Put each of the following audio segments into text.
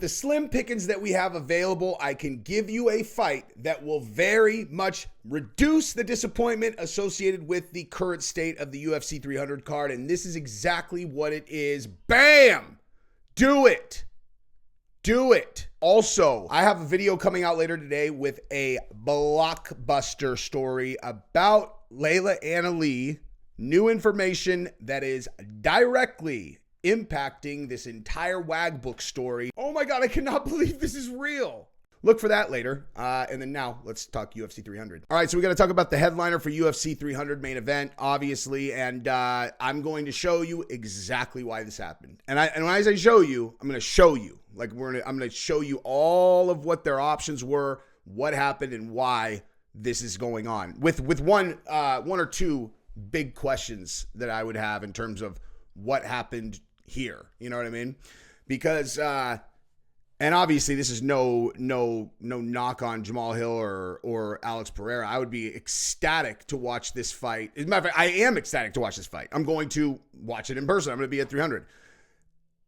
the slim pickings that we have available, I can give you a fight that will very much reduce the disappointment associated with the current state of the UFC 300 card. And this is exactly what it is. Bam! Do it. Do it. Also, I have a video coming out later today with a blockbuster story about Layla Anna Lee. New information that is directly impacting this entire WAG book story. Oh my God, I cannot believe this is real. Look for that later. And then now let's talk UFC 300. All right, so we got to talk about the headliner for UFC 300 main event, obviously. And I'm going to show you exactly why this happened. And when I say show you, I'm going to show you. Like I'm going to show you all of what their options were, what happened, and why this is going on. With one or two big questions that I would have in terms of what happened here. You know what I mean? Because and obviously this is no knock on Jamahal Hill or Alex Pereira. I would be ecstatic to watch this fight. As a matter of fact, I am ecstatic to watch this fight. I'm going to watch it in person. I'm going to be at 300.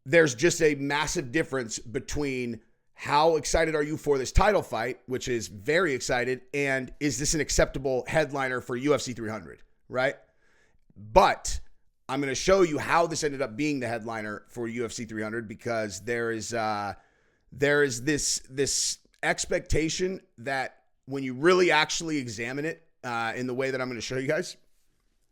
There's just a massive difference between how excited are you for this title fight, which is very excited, and is this an acceptable headliner for UFC 300, right? But I'm going to show you how this ended up being the headliner for UFC 300 because there is this expectation that when you really actually examine it in the way that I'm going to show you guys,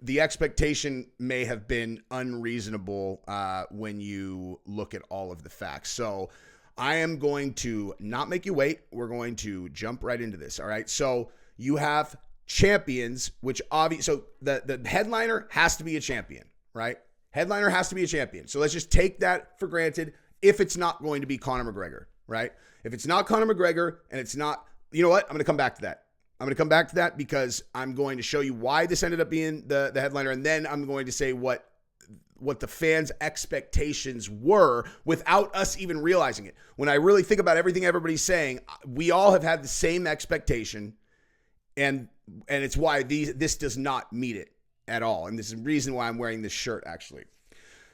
the expectation may have been unreasonable when you look at all of the facts. So I am going to not make you wait. We're going to jump right into this. All right. So you have champions, which obviously, so the headliner has to be a champion, right? Headliner has to be a champion. So let's just take that for granted if it's not going to be Conor McGregor, right? If it's not Conor McGregor and it's not, you know what? I'm going to come back to that. I'm going to come back to that because I'm going to show you why this ended up being the headliner. And then I'm going to say what the fans' expectations were without us even realizing it. When I really think about everything everybody's saying, we all have had the same expectation, and it's why this does not meet it at all. And this is the reason why I'm wearing this shirt, actually.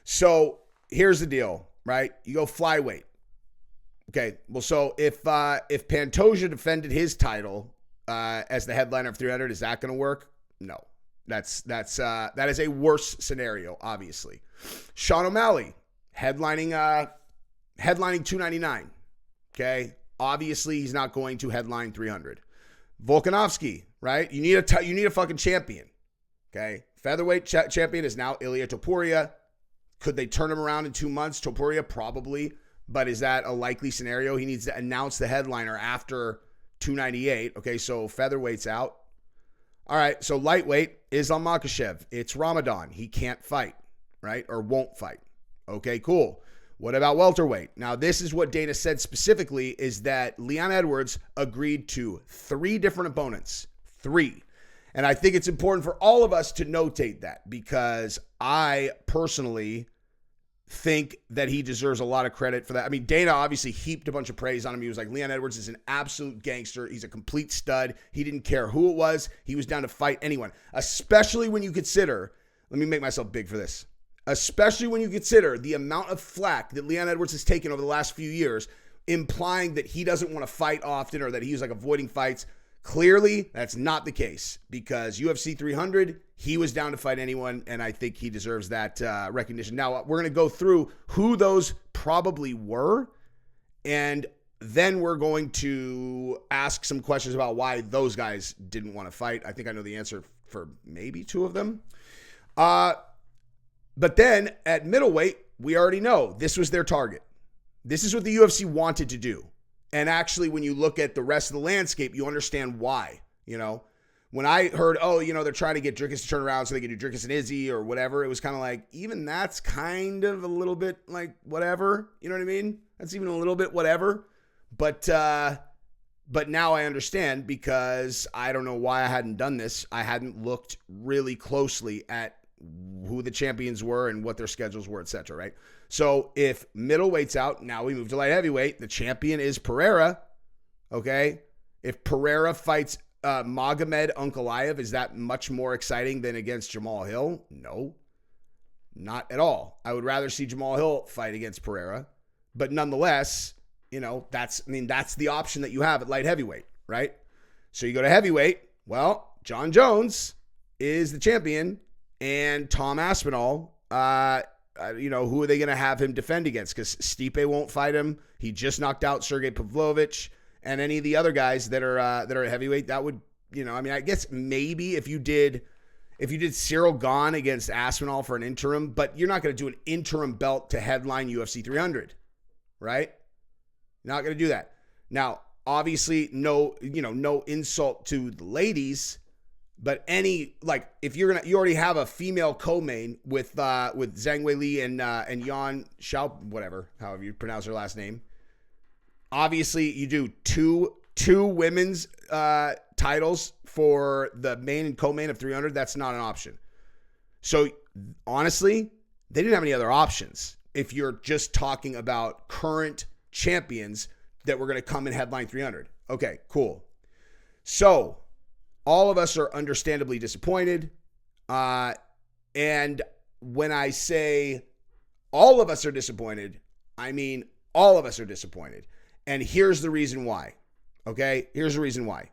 So here's the deal, right? You go flyweight. Okay, well, so if Pantoja defended his title as the headliner of 300, is that going to work? No. That is a worse scenario, obviously. Sean O'Malley headlining 299. Okay, obviously he's not going to headline 300. Volkanovski, right? You need a fucking champion. Okay, featherweight champion is now Ilia Topuria. Could they turn him around in 2 months? Topuria probably, but is that a likely scenario? He needs to announce the headliner after 298. Okay, so featherweight's out. All right, so lightweight, Islam Makhachev. It's Ramadan. He can't fight, right? Or won't fight. Okay, cool. What about welterweight? Now, this is what Dana said specifically, is that Leon Edwards agreed to 3 different opponents. 3. And I think it's important for all of us to notate that because I personally think that he deserves a lot of credit for that. I mean, Dana obviously heaped a bunch of praise on him. He was like, Leon Edwards is an absolute gangster. He's a complete stud. He didn't care who it was. He was down to fight anyone, especially when you consider, let me make myself big for this, especially when you consider the amount of flack that Leon Edwards has taken over the last few years, implying that he doesn't want to fight often or that he's like avoiding fights. Clearly, that's not the case because UFC 300, he was down to fight anyone, and I think he deserves that recognition. Now, we're going to go through who those probably were, and then we're going to ask some questions about why those guys didn't want to fight. I think I know the answer for maybe 2 of them. But then at middleweight, we already know this was their target. This is what the UFC wanted to do. And actually, when you look at the rest of the landscape, you understand why. You know, when I heard, they're trying to get Dricus to turn around so they can do Dricus and Izzy or whatever, it was kind of like, even that's kind of a little bit like whatever. You know what I mean? That's even a little bit whatever. But now I understand because I don't know why I hadn't done this. I hadn't looked really closely at who the champions were and what their schedules were, etc. Right? So if middleweight's out, now we move to light heavyweight. The champion is Pereira. Okay. If Pereira fights Magomed Ankalaev, is that much more exciting than against Jamahal Hill? No, not at all. I would rather see Jamahal Hill fight against Pereira, but nonetheless, that's the option that you have at light heavyweight, right? So you go to heavyweight. Well, John Jones is the champion, and Tom Aspinall, who are they going to have him defend against? Because Stipe won't fight him. He just knocked out Sergey Pavlovich, and any of the other guys that are at heavyweight. That would, I guess maybe if you did Cyril Gahn against Aspinall for an interim, but you're not going to do an interim belt to headline UFC 300, right? Not going to do that. Now, obviously, no insult to the ladies, but if you already have a female co-main with Zhang Weili and Yan Xiao, whatever, however you pronounce her last name. Obviously, you do two women's titles for the main and co-main of 300. That's not an option. So honestly, they didn't have any other options. If you're just talking about current champions that were going to come and headline 300. Okay, cool. So all of us are understandably disappointed. And when I say all of us are disappointed, I mean all of us are disappointed. And here's the reason why. Okay? Here's the reason why.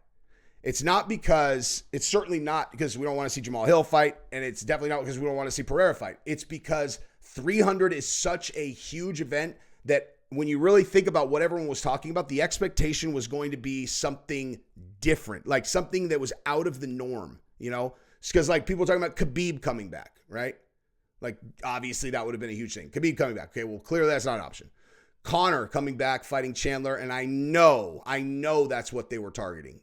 It's certainly not because we don't want to see Jamahal Hill fight, and it's definitely not because we don't want to see Pereira fight. It's because 300 is such a huge event that when you really think about what everyone was talking about, the expectation was going to be something different, like something that was out of the norm, It's because people were talking about Khabib coming back, right? Like, obviously that would have been a huge thing. Khabib coming back. Okay, well, clearly that's not an option. Conor coming back, fighting Chandler, and I know that's what they were targeting,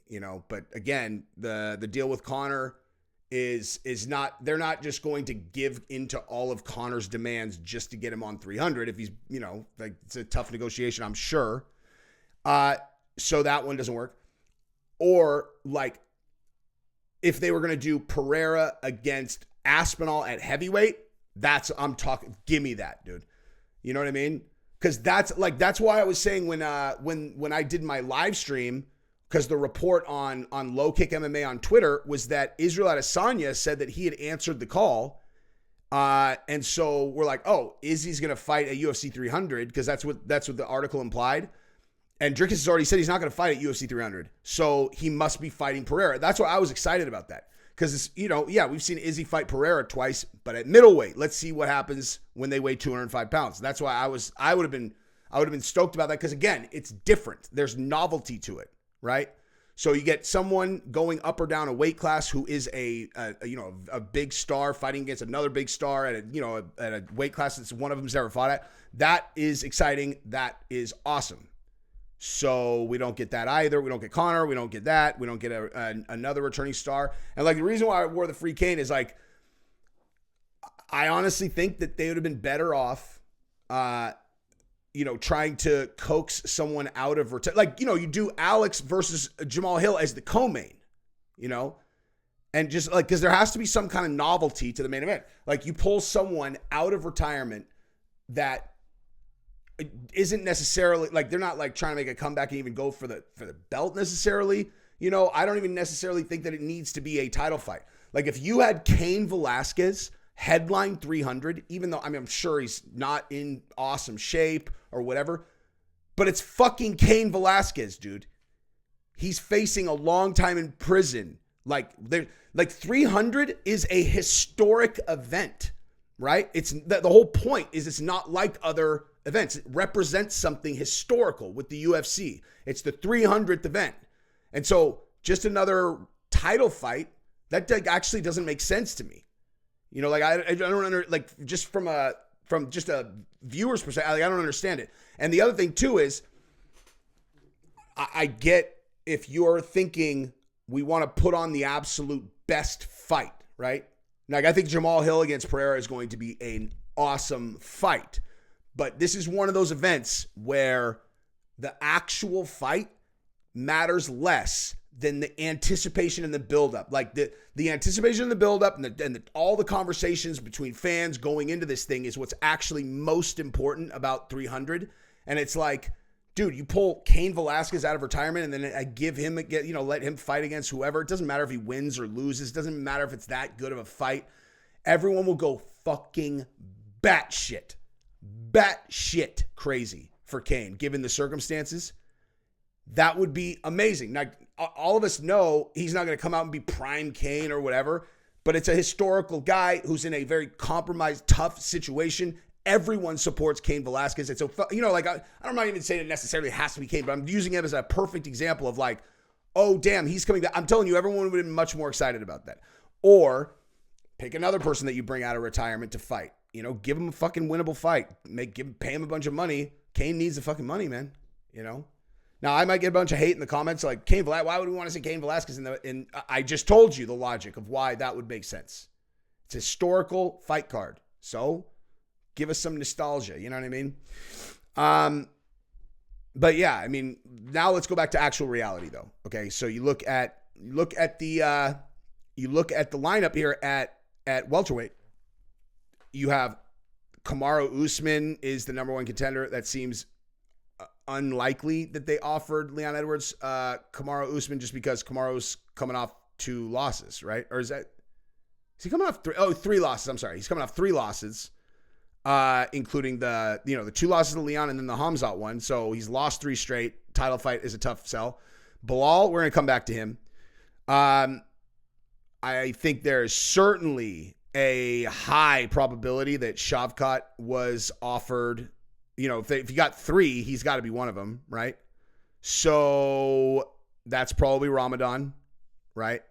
But again, the deal with Conor is not, they're not just going to give into all of Conor's demands just to get him on 300 if he's, it's a tough negotiation, I'm sure. So that one doesn't work. Or if they were going to do Pereira against Aspinall at heavyweight, give me that, dude. You know what I mean? Because that's why I was saying when I did my live stream, because the report on Low Kick MMA on Twitter was that Israel Adesanya said that he had answered the call. And so we're like, oh, Izzy's going to fight at UFC 300 because that's what the article implied. And Drickus has already said he's not going to fight at UFC 300. So he must be fighting Pereira. That's why I was excited about that. Because, we've seen Izzy fight Pereira twice, but at middleweight, let's see what happens when they weigh 205 pounds. That's why I would have been stoked about that. Because again, it's different. There's novelty to it, right? So you get someone going up or down a weight class who is a big star fighting against another big star at a weight class that's one of them's ever fought at. That is exciting. That is awesome. So we don't get that either. We don't get Conor. We don't get that. We don't get another returning star. And the reason why I wore the free cane is I honestly think that they would have been better off, trying to coax someone out of you do Alex versus Jamahal Hill as the co-main, and just because there has to be some kind of novelty to the main event. You pull someone out of retirement that isn't necessarily they're not trying to make a comeback and even go for the belt necessarily. I don't even necessarily think that it needs to be a title fight. If you had Cain Velasquez headline 300, even though I'm sure he's not in awesome shape or whatever, but it's fucking Cain Velasquez, dude. He's facing a long time in prison. 300 is a historic event, right? It's the whole point is it's not like other events. It represents something historical with the UFC. It's the 300th event. And so just another title fight, that actually doesn't make sense to me. I don't just from just a viewer's perspective, I don't understand it. And the other thing too is I get if you're thinking we want to put on the absolute best fight, right? I think Jamahal Hill against Pereira is going to be an awesome fight. But this is one of those events where the actual fight matters less than the anticipation and the buildup. The anticipation and the buildup and all the conversations between fans going into this thing is what's actually most important about 300. And it's dude, you pull Cain Velasquez out of retirement and then I give him, let him fight against whoever. It doesn't matter if he wins or loses. It doesn't matter if it's that good of a fight. Everyone will go fucking batshit crazy for Cain, given the circumstances. That would be amazing. Now, all of us know he's not going to come out and be prime Cain or whatever, but it's a historical guy who's in a very compromised, tough situation. Everyone supports Cain Velasquez. It's so, like, I'm not even saying it necessarily has to be Cain, but I'm using him as a perfect example of like, oh, damn, he's coming back. I'm telling you, everyone would have been much more excited about that. Or pick another person that you bring out of retirement to fight. Give him a fucking winnable fight. Pay him a bunch of money. Cain needs the fucking money, man. Now, I might get a bunch of hate in the comments like, Cain Velasquez, why would we want to see Cain Velasquez? And I just told you the logic of why that would make sense. It's a historical fight card. So give us some nostalgia. You know what I mean? But yeah, I mean, now let's go back to actual reality though. Okay. So you look at the lineup here at welterweight. You have Kamaru Usman is the number one contender. That seems unlikely that they offered Leon Edwards Kamaru Usman just because Kamaru's coming off 2 losses, right? Or is he coming off 3? Oh, 3 losses. I'm sorry. He's coming off 3 losses, including the 2 losses to Leon and then the Hamzat one. So he's lost 3 straight. Title fight is a tough sell. Bilal, we're going to come back to him. I think there is certainly a high probability that Shavkat was offered. If you got 3, he's got to be one of them, right? So that's probably Ramadan, right?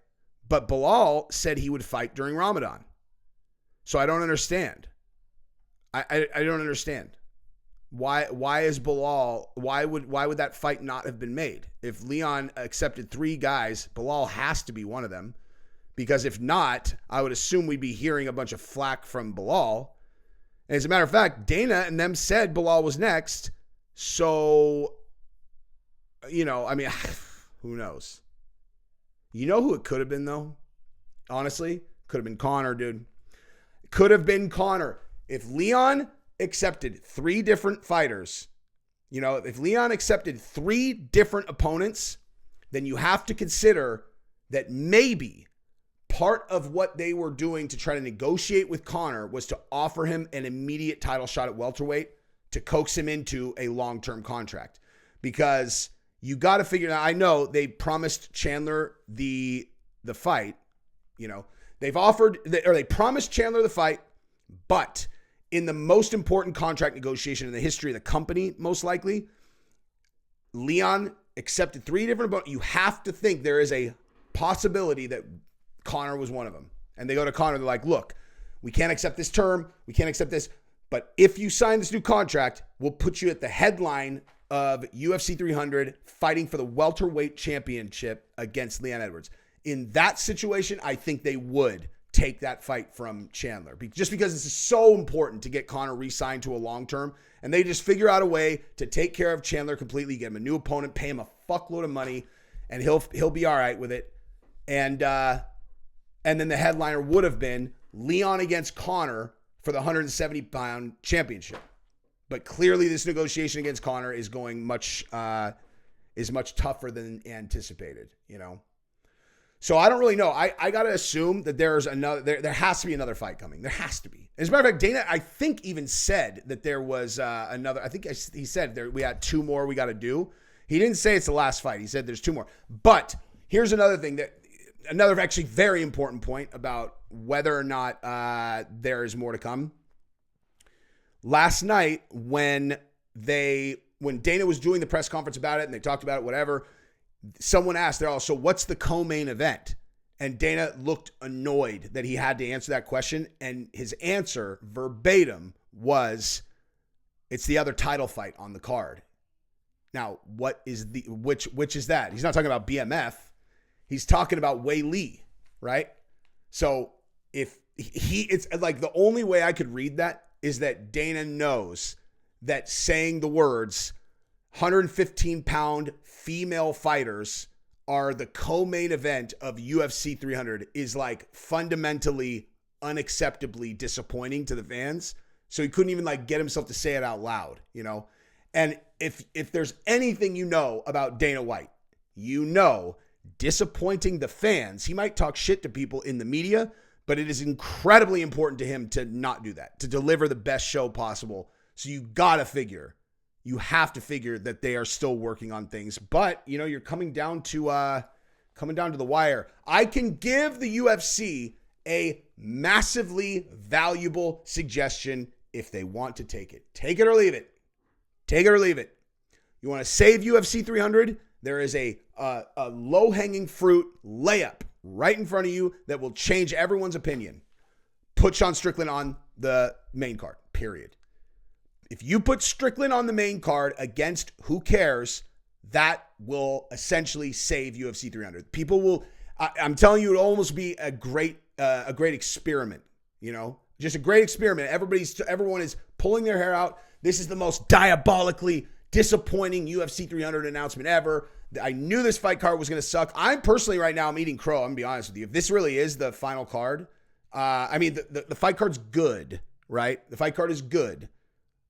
But Bilal said he would fight during Ramadan. So I don't understand. I don't understand. Why is Bilal, why would that fight not have been made? If Leon accepted 3 guys, Bilal has to be one of them. Because if not, I would assume we'd be hearing a bunch of flack from Bilal. And as a matter of fact, Dana and them said Bilal was next. So, I mean, who knows? You know who it could have been, though? Honestly, could have been Conor, dude. It could have been Conor. If Leon accepted 3 different fighters, if Leon accepted 3 different opponents, then you have to consider that maybe part of what they were doing to try to negotiate with Conor was to offer him an immediate title shot at welterweight to coax him into a long-term contract. Because you got to figure out, I know they promised Chandler the fight, they promised Chandler the fight, but in the most important contract negotiation in the history of the company, most likely, Leon accepted 3 different opponents. You have to think there is a possibility that Conor was one of them. And they go to Conor, they're like, look, we can't accept this term. We can't accept this. But if you sign this new contract, we'll put you at the headline of UFC 300 fighting for the welterweight championship against Leon Edwards. In that situation, I think they would take that fight from Chandler. Just because this is so important to get Conor re-signed to a long term. And they just figure out a way to take care of Chandler completely, get him a new opponent, pay him a fuckload of money, and he'll be all right with it. And then the headliner would have been Leon against Conor for the 170-pound championship. But clearly this negotiation against Conor is going much tougher than anticipated, So I don't really know. I got to assume that there's there has to be another fight coming. There has to be. As a matter of fact, Dana, I think, even said that there was another. I think he said we had 2 more we got to do. He didn't say it's the last fight. He said there's 2 more. But here's another thing another actually very important point about whether or not there is more to come. Last night, when Dana was doing the press conference about it and they talked about it, whatever, someone asked, so what's the co-main event? And Dana looked annoyed that he had to answer that question. And his answer verbatim was, it's the other title fight on the card. Now, what is which is that? He's not talking about BMF. He's talking about Wei Lee, right? So if it's like the only way I could read that is that Dana knows that saying the words 115-pound female fighters are the co-main event of UFC 300 is like fundamentally unacceptably disappointing to the fans. So he couldn't even like get himself to say it out loud, And if there's anything about Dana White, disappointing the fans. He might talk shit to people in the media, but it is incredibly important to him to not do that, to deliver the best show possible. So you got to figure you have to figure that they are still working on things. But, you know, you're coming down to the wire. I can give the UFC a massively valuable suggestion if they want to take it. Take it or leave it. Take it or leave it. You want to save UFC 300? There is a low-hanging fruit layup right in front of you that will change everyone's opinion. Put Sean Strickland on the main card, period. If you put Strickland on the main card against who cares, that will essentially save UFC 300. People will, I'm telling you, it'll almost be a great experiment, you know, just a great experiment. Everyone is pulling their hair out. This is the most diabolically disappointing UFC 300 announcement ever. I knew this fight card was going to suck. I'm personally right now, I'm eating crow. I'm going to be honest with you. If this really is the final card, I mean, the fight card's good, right? The fight card is good.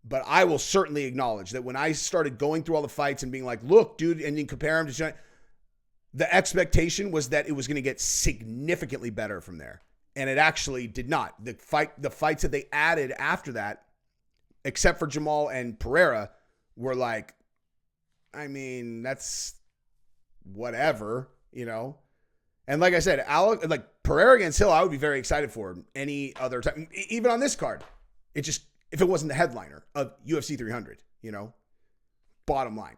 But I will certainly acknowledge that when I started going through all the fights and being like, look, dude, and you compare them to, the expectation was that it was going to get significantly better from there. And it actually did not. The fights that they added after that, except for Jamahal and Pereira, were like, I mean, that's whatever, you know? And like I said, Alex, like Pereira against Hill, I would be very excited for him any other time. Even on this card, it just, if it wasn't the headliner of UFC 300, you know, bottom line.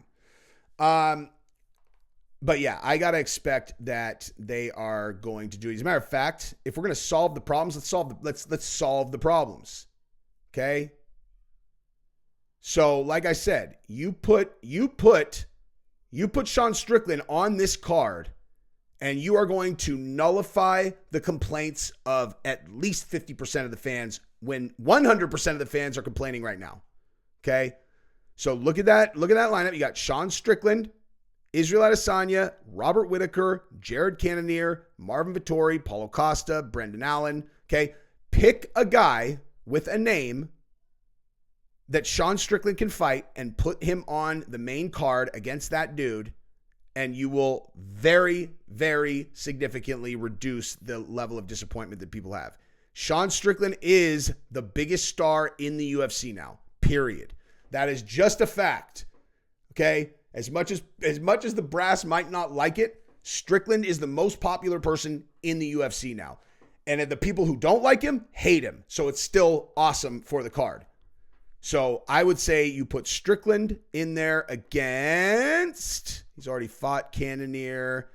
But yeah, I got to expect that they are going to do it. As a matter of fact, if we're going to solve the problems, let's solve the problems. Okay. So like I said, you put Sean Strickland on this card and you are going to nullify the complaints of at least 50% of the fans when 100% of the fans are complaining right now. Okay. So look at that lineup. You got Sean Strickland, Israel Adesanya, Robert Whittaker, Jared Cannonier, Marvin Vettori, Paulo Costa, Brendan Allen. Okay. Pick a guy with a name that Sean Strickland can fight and put him on the main card against that dude. And you will very, very significantly reduce the level of disappointment that people have. Sean Strickland is the biggest star in the UFC now, period. That is just a fact. Okay? As much as the brass might not like it, Strickland is the most popular person in the UFC now. And the people who don't like him hate him. So it's still awesome for the card. So I would say you put Strickland in there against, he's already fought Cannonier.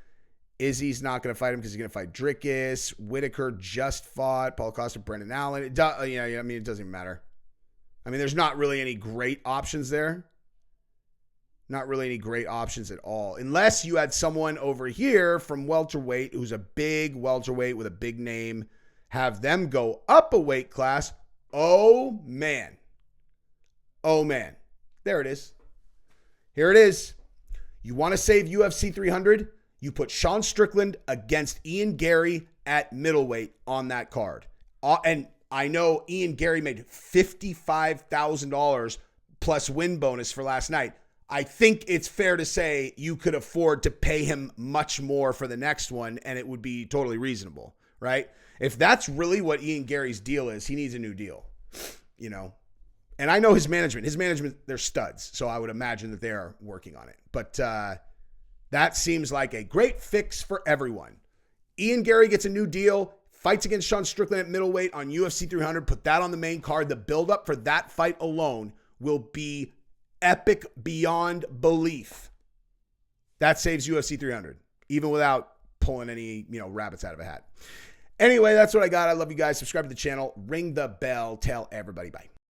Izzy's not going to fight him because he's going to fight Dricus. Whittaker just fought Paulo Costa, Brendan Allen. It doesn't even matter. I mean, there's not really any great options there. Not really any great options at all. Unless you had someone over here from welterweight who's a big welterweight with a big name. Have them go up a weight class. Oh, man. Oh, man. There it is. Here it is. You want to save UFC 300? You put Sean Strickland against Ian Gary at middleweight on that card. And I know Ian Gary made $55,000 plus win bonus for last night. I think it's fair to say you could afford to pay him much more for the next one, and it would be totally reasonable, right? If that's really what Ian Gary's deal is, he needs a new deal, you know? And I know his management, they're studs. So I would imagine that they are working on it. But that seems like a great fix for everyone. Ian Gary gets a new deal, fights against Sean Strickland at middleweight on UFC 300. Put that on the main card. The buildup for that fight alone will be epic beyond belief. That saves UFC 300, even without pulling any, rabbits out of a hat. Anyway, that's what I got. I love you guys. Subscribe to the channel. Ring the bell. Tell everybody bye.